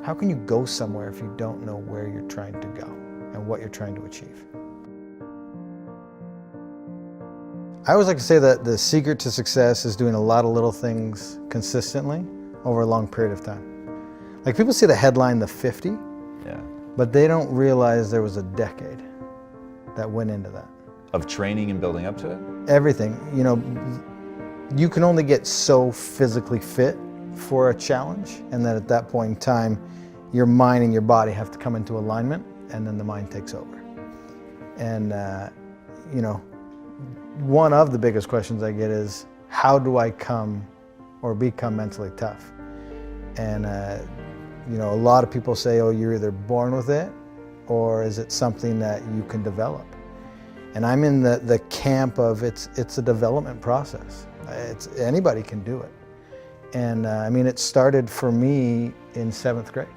How can you go somewhere if you don't know where you're trying to go and what you're trying to achieve? I always like to say that the secret to success is doing a lot of little things consistently over a long period of time. Like, people see the headline, the 50, Yeah. but they don't realize there was a decade that went into that. Of training and building up to it? Everything, you know, you can only get so physically fit for a challenge, and then at that point in time, your mind and your body have to come into alignment, and then the mind takes over. And, you know, one of the biggest questions I get is, how do I come or become mentally tough? And, you know, a lot of people say, oh, you're either born with it, or is it something that you can develop? And I'm in the camp of it's a development process. Anybody can do it. And I mean, it started for me in 7th grade.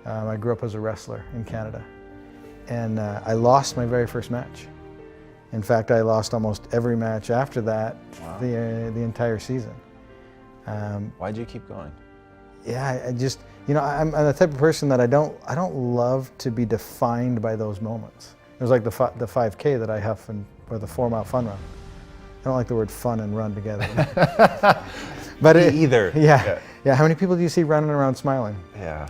I grew up as a wrestler in Canada. And I lost my very first match. In fact, I lost almost every match after that. Wow. the entire season. Why'd you keep going? Yeah, I just, you know, I'm the type of person that I don't love to be defined by those moments. It was like the 5K that I huff, or the 4-mile fun run. I don't like the word fun and run together. But either. Yeah. How many people do you see running around smiling? Yeah.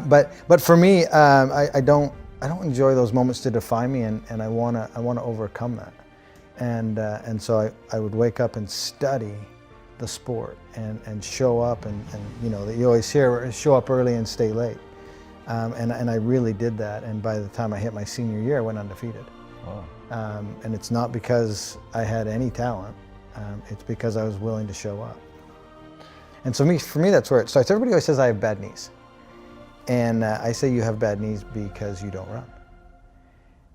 But for me, I don't enjoy those moments to define me, and I wanna overcome that. And so I would wake up and study the sport and show up and you know, you always hear show up early and stay late. And I really did that, and by the time I hit my senior year, I went undefeated. Wow. And it's not because I had any talent, it's because I was willing to show up. And so for me, that's where it starts. Everybody always says I have bad knees. And I say you have bad knees because you don't run.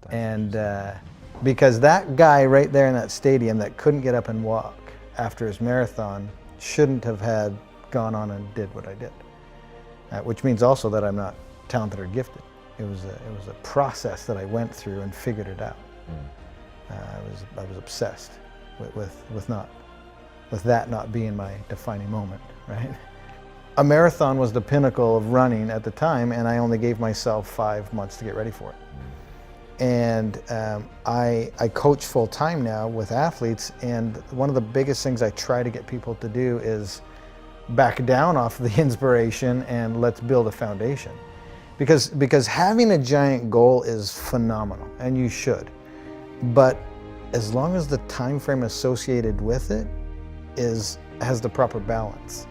And because that guy right there in that stadium that couldn't get up and walk after his marathon shouldn't have gone on and did what I did. Which means also that I'm not talented or gifted. It was a process that I went through and figured it out. I was obsessed with that not being my defining moment, right? A marathon was the pinnacle of running at the time, and I only gave myself 5 months to get ready for it. And I coach full time now with athletes, and one of the biggest things I try to get people to do is back down off the inspiration and let's build a foundation. Because having a giant goal is phenomenal, and you should. But as long as the time frame associated with it has the proper balance.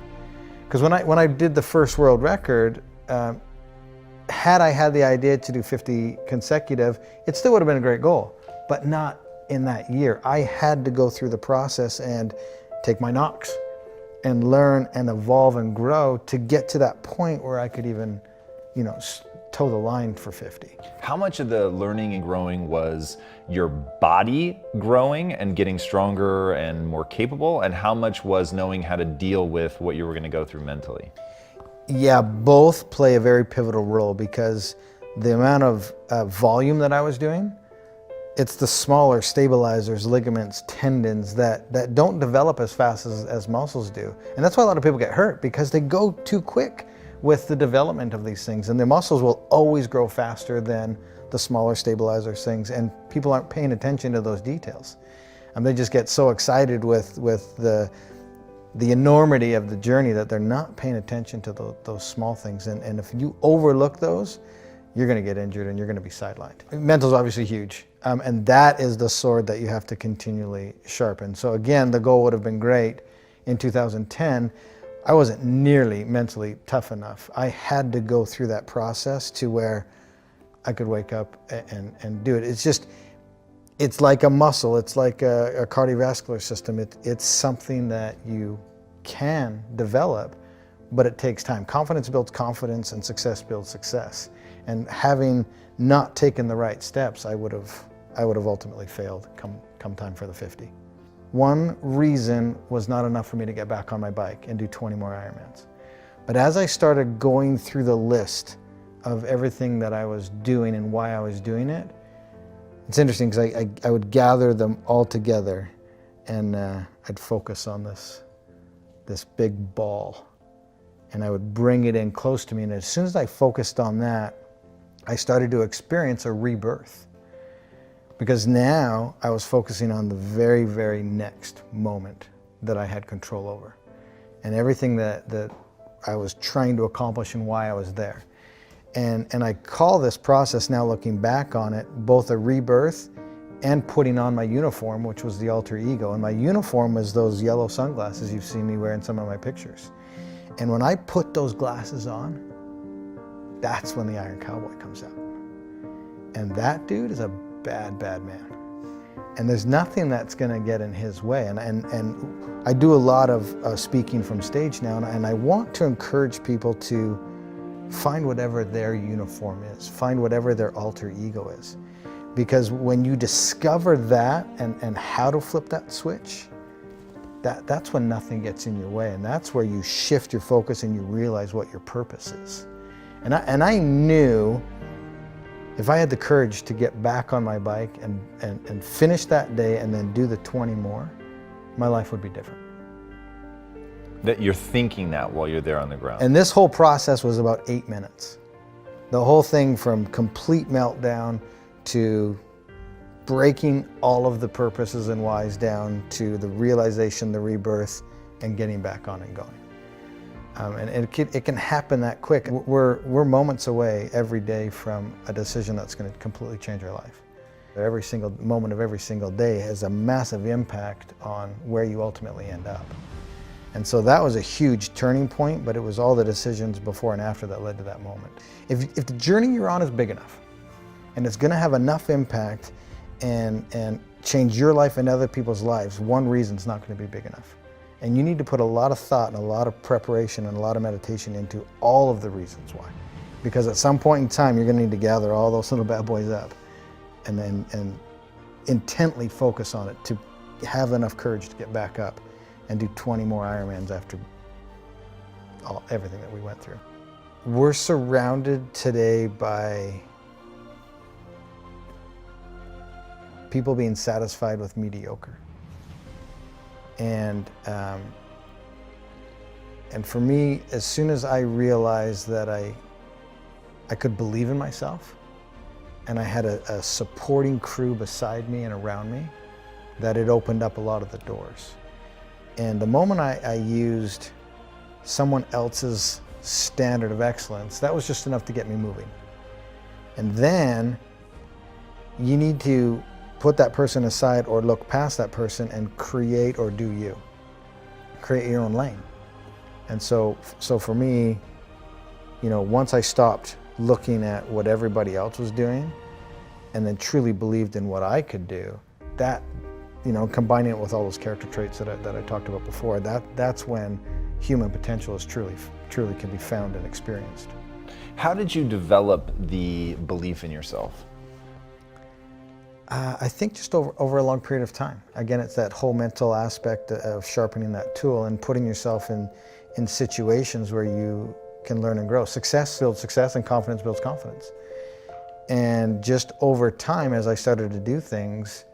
Because when I did the first world record, had I had the idea to do 50 consecutive, it still would have been a great goal, but not in that year. I had to go through the process and take my knocks and learn and evolve and grow to get to that point where I could even, you know, toe the line for 50. How much of the learning and growing was your body growing and getting stronger and more capable, and how much was knowing how to deal with what you were going to go through mentally? Yeah, both play a very pivotal role, because the amount of volume that I was doing, it's the smaller stabilizers, ligaments, tendons that don't develop as fast as muscles do. And that's why a lot of people get hurt, because they go too quick with the development of these things. And the muscles will always grow faster than the smaller stabilizers things. And people aren't paying attention to those details. And they just get so excited with the enormity of the journey that they're not paying attention to those small things. And if you overlook those, you're gonna get injured and you're gonna be sidelined. Mental's obviously huge. And that is the sword that you have to continually sharpen. So again, the goal would have been great in 2010. I wasn't nearly mentally tough enough. I had to go through that process to where I could wake up and do it. It's like a muscle. It's like a cardiovascular system. It's something that you can develop, but it takes time. Confidence builds confidence, and success builds success. And having not taken the right steps, I would have ultimately failed come time for the 50. One reason was not enough for me to get back on my bike and do 20 more Ironmans. But as I started going through the list of everything that I was doing and why I was doing it, it's interesting because I would gather them all together, and I'd focus on this big ball. and I would bring it in close to me. And as soon as I focused on that, I started to experience a rebirth. Because now I was focusing on the very, very next moment that I had control over. And everything that I was trying to accomplish and why I was there. And I call this process, now looking back on it, both a rebirth and putting on my uniform, which was the alter ego. And my uniform was those yellow sunglasses you've seen me wear in some of my pictures. And when I put those glasses on, that's when the Iron Cowboy comes out. And that dude is a bad, bad man. And there's nothing that's gonna get in his way. And I do a lot of speaking from stage now, and I want to encourage people to find whatever their uniform is, find whatever their alter ego is. Because when you discover that and how to flip that switch, that's when nothing gets in your way, and that's where you shift your focus and you realize what your purpose is. And I knew if I had the courage to get back on my bike and finish that day and then do the 20 more, my life would be different. That you're thinking that while you're there on the ground. And this whole process was about 8 minutes. The whole thing from complete meltdown to breaking all of the purposes and whys down to the realization, the rebirth, and getting back on and going. And it can happen that quick. We're moments away every day from a decision that's going to completely change our life. Every single moment of every single day has a massive impact on where you ultimately end up. And so that was a huge turning point, but it was all the decisions before and after that led to that moment. If the journey you're on is big enough, and it's going to have enough impact and change your life and other people's lives, one reason's not going to be big enough. And you need to put a lot of thought and a lot of preparation and a lot of meditation into all of the reasons why. Because at some point in time, you're going to need to gather all those little bad boys up and intently focus on it to have enough courage to get back up and do 20 more Ironmans after everything that we went through. We're surrounded today by people being satisfied with mediocre. And for me, as soon as I realized that I could believe in myself and I had a supporting crew beside me and around me, that it opened up a lot of the doors. And the moment I used someone else's standard of excellence, that was just enough to get me moving. And then you need to put that person aside or look past that person and create or do you. Create your own lane. And so for me, once I stopped looking at what everybody else was doing and then truly believed in what I could do, that, combining it with all those character traits that I talked about before, that's when human potential is truly can be found and experienced. How did you develop the belief in yourself? I think just over a long period of time. Again, it's that whole mental aspect of sharpening that tool and putting yourself in situations where you can learn and grow. Success builds success and confidence builds confidence. And just over time, as I started to do things,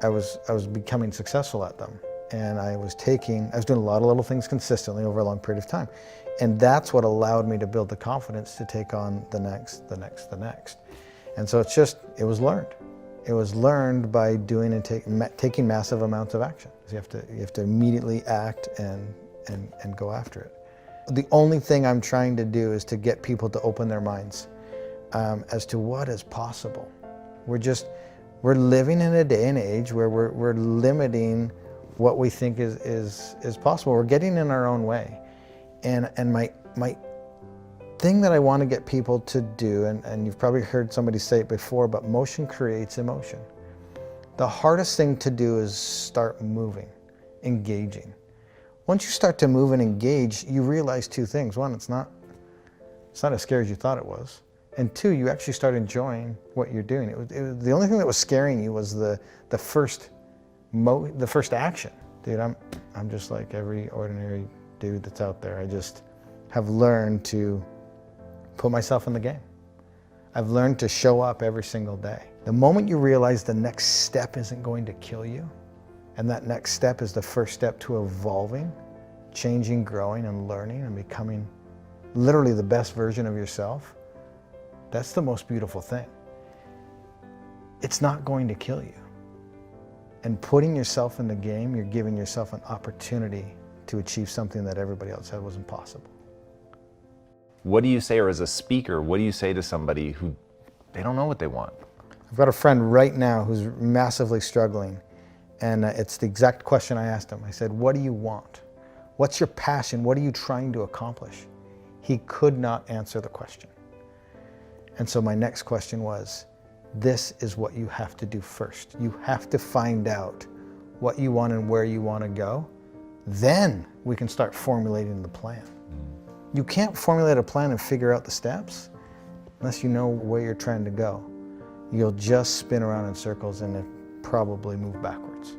I was becoming successful at them. And I was doing a lot of little things consistently over a long period of time. And that's what allowed me to build the confidence to take on the next. And so it was learned. It was learned by doing and taking massive amounts of action. You have to immediately act and go after it. The only thing I'm trying to do is to get people to open their minds as to what is possible. We're living in a day and age where we're limiting what we think is possible. We're getting in our own way. And my thing that I want to get people to do, and you've probably heard somebody say it before, but motion creates emotion. The hardest thing to do is start moving, engaging. Once you start to move and engage, you realize two things. One, it's not as scary as you thought it was. And two, you actually start enjoying what you're doing. It was the only thing that was scaring you was the first action. Dude, I'm just like every ordinary dude that's out there. I just have learned to put myself in the game. I've learned to show up every single day. The moment you realize the next step isn't going to kill you, and that next step is the first step to evolving, changing, growing, and learning and becoming literally the best version of yourself, that's the most beautiful thing. It's not going to kill you. And putting yourself in the game, you're giving yourself an opportunity to achieve something that everybody else said was impossible. What do you say, or as a speaker, what do you say to somebody who they don't know what they want? I've got a friend right now who's massively struggling, and it's the exact question I asked him. I said, what do you want? What's your passion? What are you trying to accomplish? He could not answer the question. And so my next question was, this is what you have to do first. You have to find out what you want and where you want to go. Then we can start formulating the plan. You can't formulate a plan and figure out the steps unless you know where you're trying to go. You'll just spin around in circles and probably move backwards.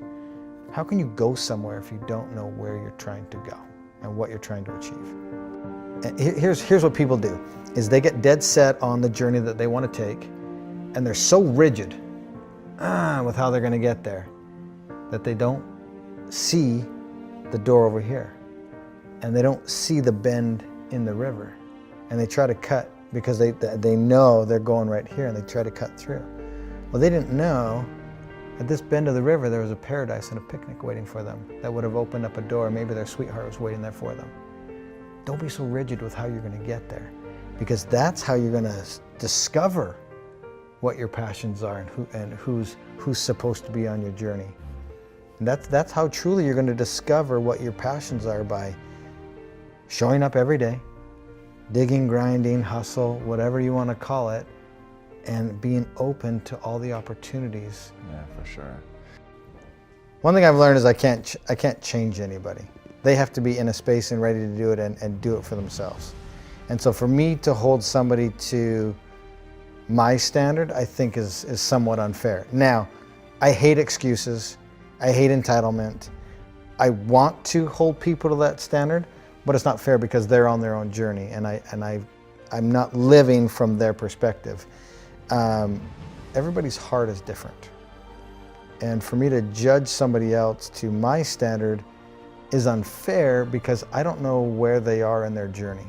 How can you go somewhere if you don't know where you're trying to go and what you're trying to achieve? And here's what people do, is they get dead set on the journey that they want to take, and they're so rigid with how they're going to get there that they don't see the door over here, and they don't see the bend in the river, and they try to cut because they know they're going right here, and they try to cut through. Well, they didn't know at this bend of the river there was a paradise and a picnic waiting for them that would have opened up a door. Maybe their sweetheart was waiting there for them. Don't be so rigid with how you're going to get there, because that's how you're going to discover what your passions are and who's supposed to be on your journey. And that's how truly you're going to discover what your passions are, by showing up every day, digging, grinding, hustle, whatever you want to call it, and being open to all the opportunities. Yeah, for sure. One thing I've learned is I can't change anybody. They have to be in a space and ready to do it and do it for themselves. And so for me to hold somebody to my standard, I think is somewhat unfair. Now, I hate excuses. I hate entitlement. I want to hold people to that standard, but it's not fair because they're on their own journey, and I'm not living from their perspective. Everybody's heart is different. And for me to judge somebody else to my standard is unfair because I don't know where they are in their journey.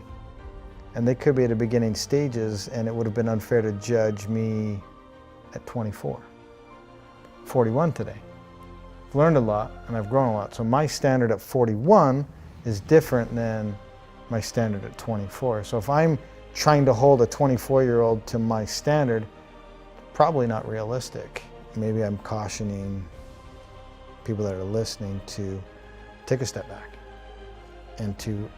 And they could be at the beginning stages, and it would have been unfair to judge me at 24. 41 today. I've learned a lot and I've grown a lot. So my standard at 41 is different than my standard at 24. So if I'm trying to hold a 24-year-old to my standard, probably not realistic. Maybe I'm cautioning people that are listening to take a step back and to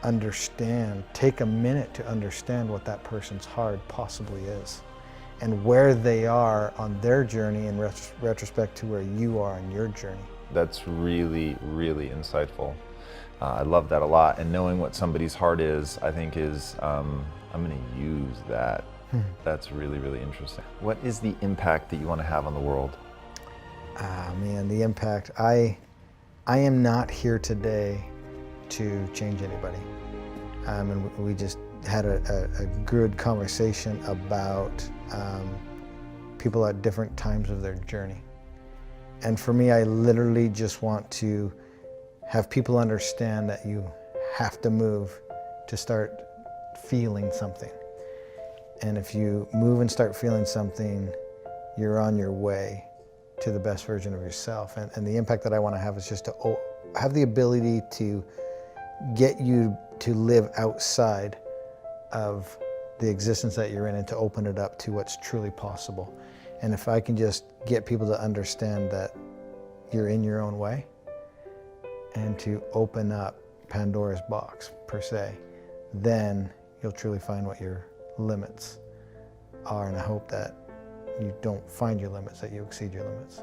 understand, take a minute to understand what that person's heart possibly is and where they are on their journey in retrospect to where you are on your journey. That's really, really insightful. I love that a lot. And knowing what somebody's heart is, I think is, I'm going to use that. That's really, really interesting. What is the impact that you want to have on the world? Man, the impact. I am not here today to change anybody. And we just had a good conversation about people at different times of their journey. And for me, I literally just want to have people understand that you have to move to start feeling something. And if you move and start feeling something, you're on your way to the best version of yourself. And the impact that I want to have is just to have the ability to get you to live outside of the existence that you're in and to open it up to what's truly possible. And if I can just get people to understand that you're in your own way and to open up Pandora's box, per se, then you'll truly find what your limits are. And I hope that you don't find your limits, that you exceed your limits.